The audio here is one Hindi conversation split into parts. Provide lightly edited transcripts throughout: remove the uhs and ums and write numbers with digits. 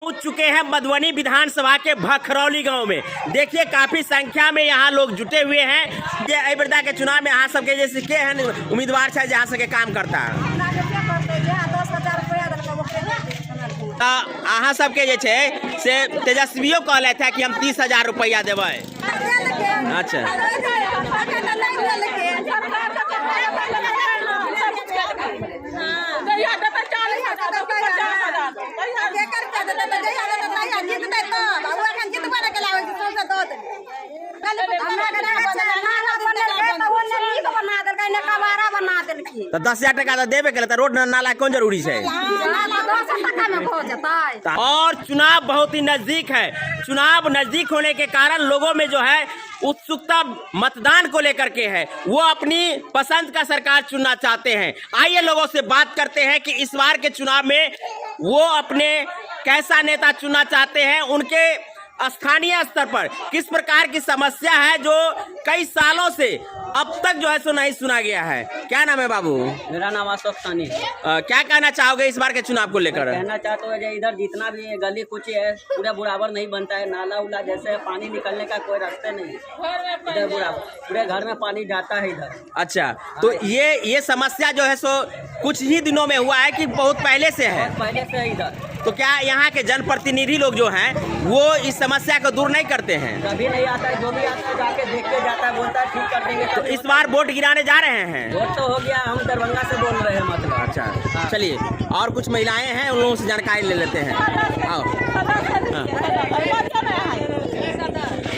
पहुंच चुके हैं मधुबनी विधानसभा के भखरौली गांव में। देखिए काफी संख्या में यहाँ लोग जुटे हुए हैं। ये अबेरदा के चुनाव में अहाँ सबके जैसे के हैं उम्मीदवार है जहाँ सबके काम करता है अहाँ सबके जे छे से तेजस्वियों कहले थे कि हम 30,000 रुपया देवे। अच्छा तो 10,000 टका तो देवे के रोड नाला कौन जरूरी है। और चुनाव बहुत ही नजदीक है। चुनाव नजदीक होने के कारण लोगों में जो है उत्सुकता मतदान को लेकर के है। वो अपनी पसंद का सरकार चुनना चाहते हैं। आइए लोगों से बात करते हैं कि इस बार के चुनाव में वो अपने कैसा नेता चुनना चाहते हैं। उनके स्थानीय स्तर पर किस प्रकार की समस्या है जो कई सालों से अब तक जो है सो नहीं सुना गया है। क्या नाम है बाबू? मेरा नाम अशोक सानी। क्या कहना चाहोगे इस बार के चुनाव को लेकर? कहना चाहते हो इधर जितना भी गली कुची है पूरा बराबर नहीं बनता है। नाला उला जैसे पानी निकलने का कोई रास्ते नहीं इधर बराबर पूरे घर में पानी जाता है इधर। अच्छा तो ये समस्या जो है सो कुछ ही दिनों में हुआ है कि बहुत पहले से है? पहले से है इधर। तो क्या यहाँ के जनप्रतिनिधि लोग जो हैं वो इस समस्या को दूर नहीं करते हैं? कभी नहीं आता है। जो भी आता है जाके देख के जाता है, बोलता है ठीक कर देंगे। तो इस बार वोट गिराने जा रहे हैं? वोट तो हो गया, हम दरभंगा से बोल रहे हैं मतलब। अच्छा चलिए और कुछ महिलाएं हैं उन लोगों से जानकारी ले लेते हैं। आओ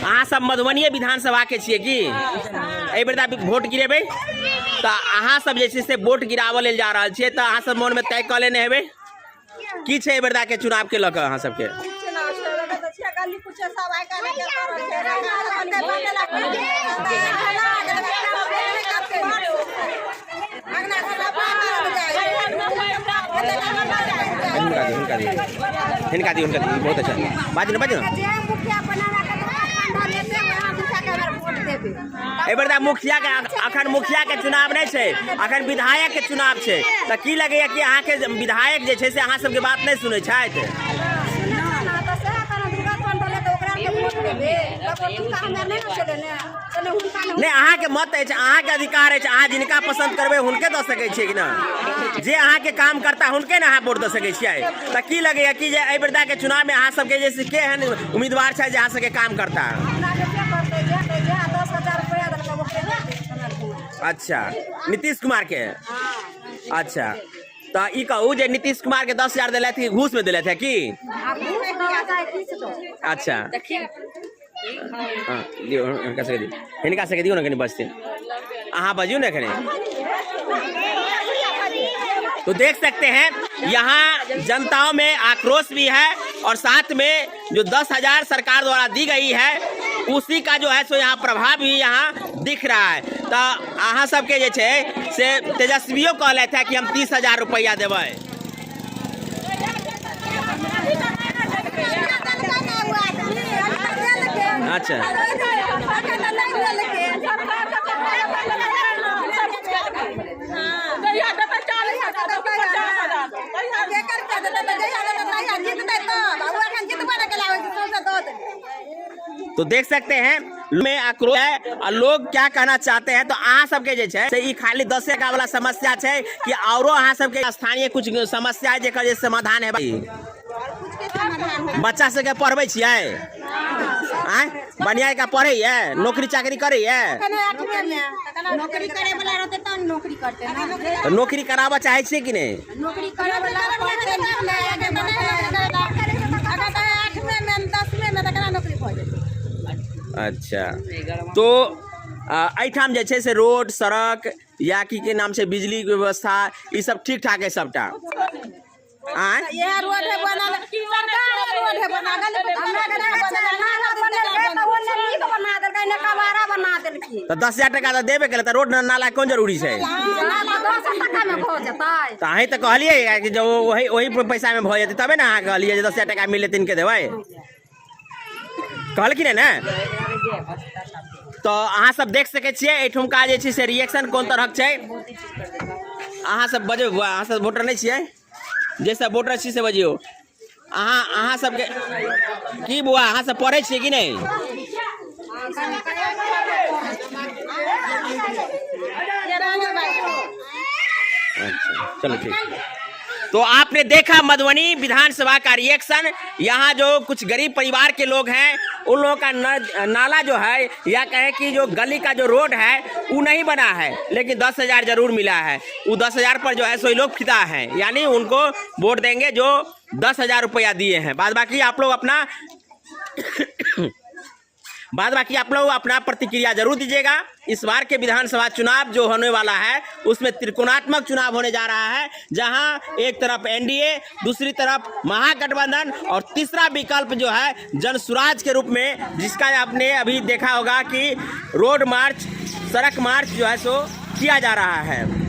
अहाँ सब मधुबनी विधानसभा के छिए कि एहि बेर वोट गिरेबै? तो अहाँ सब जे छै से वोट गिरावऽ लेल जा रहल छियै तो अहाँ सब मन में तय कऽ लेने हेबै की छै एहि बेर के चुनाव के लऽ कऽ अहाँ सबके? हिनका दी बहुत अच्छा बाजू ना एबरदा मुखिया के अखन मुखिया के चुनाव नहीं है, अखन विधायक के चुनाव है। तो की लगे कि अहाँ के विधायक जे छै से अहाँ सबके बात नहीं सुनै छथि? नहीं अहाँ के मत है, अहाँ के अधिकार है, अहाँ जिनका पसंद करबे हुनके दे सकै छियै कि ना? जे अहाँ के काम करता हुनके ना अहाँ वोट दे सकै छियै। तो की लगे कि जे एहि बेरदा के चुनाव में अहाँ सबके जैसे के हैं उम्मीदवार है जहाँ सबके काम करता? अच्छा नीतीश कुमार के। अच्छा तो ई कहू जे नीतीश कुमार के 10,000 दिले थे घूस में दिले थे की? अच्छा हाँ दियो हिनका सके दियो ना कनी बचते अहाँ बजियो ना कनी। तो देख सकते हैं यहाँ जनताओं में आक्रोश भी है और साथ में जो 10,000 सरकार द्वारा दी गई है उसी का जो है सो यहाँ प्रभाव भी यहाँ दिख रहा है। तो अहाँ सबके जे छे से तेजस्वियों कहले थे कि हम 30,000 रुपया देवे। अच्छा तो देख सकते हैं में आक्रोश है और लोग क्या कहना चाहते हैं। तो अहाँ सबके जे छै से ई खाली 10 का वाला समस्या है कि औरो अहाँ सबके स्थानीय कुछ समस्या है जेकर जे समाधान है? बच्चा सबके पढ़बै छियै? बढ़िया का पढ़े है, नौकरी चाकरी करे है? नौकरी करे वाला रहते तो नौकरी करते ना। तो नौकरी कराबा चाहे छियै कि नहीं? नौकरी करे वाला पढ़ते अच्छा तो एठाम जे छै से रोड सड़क या की के नाम से बिजली के व्यवस्था ये सब ठीक ठाक है सबटा? ये रोड है बनल, सरकार रोड है बनल, तो 10,000 टका तो देवे के तो रोड नाला कौन जरूरी है? तो अहीं तो कहलिए कि जो वही पैसा में भ जेतै तबे ना अहाँ कहलिए जे 10,000 टका मिले तिनके देबै कहलखिन ना। तो अहाँ सब देख सके छियै एठुमका जे छै से रिएक्शन कोन तरह छै। अहाँ सब बजो, अहाँ सब वोटर नहीं छियै? जैसे वोटर छी से बजियो। अहाँ सबके की बुआ अहाँ सब पढ़े छियै कि नहीं? अच्छा चलो ठीक है। तो आपने देखा मधुबनी विधानसभा का रिएक्शन। यहाँ जो कुछ गरीब परिवार के लोग हैं उन लोगों का नाला जो है या कहें कि जो गली का जो रोड है वो नहीं बना है, लेकिन 10,000 जरूर मिला है। वो 10,000 पर जो है सो लोग फिदा हैं, यानी उनको वोट देंगे जो 10,000 रुपया दिए हैं। बाद बाकी आप लोग अपना प्रतिक्रिया जरूर दीजिएगा। इस बार के विधानसभा चुनाव जो होने वाला है उसमें त्रिकोणात्मक चुनाव होने जा रहा है, जहां एक तरफ एनडीए, दूसरी तरफ महागठबंधन और तीसरा विकल्प जो है जनसुराज के रूप में, जिसका आपने अभी देखा होगा कि रोड मार्च, सड़क मार्च जो है सो किया जा रहा है।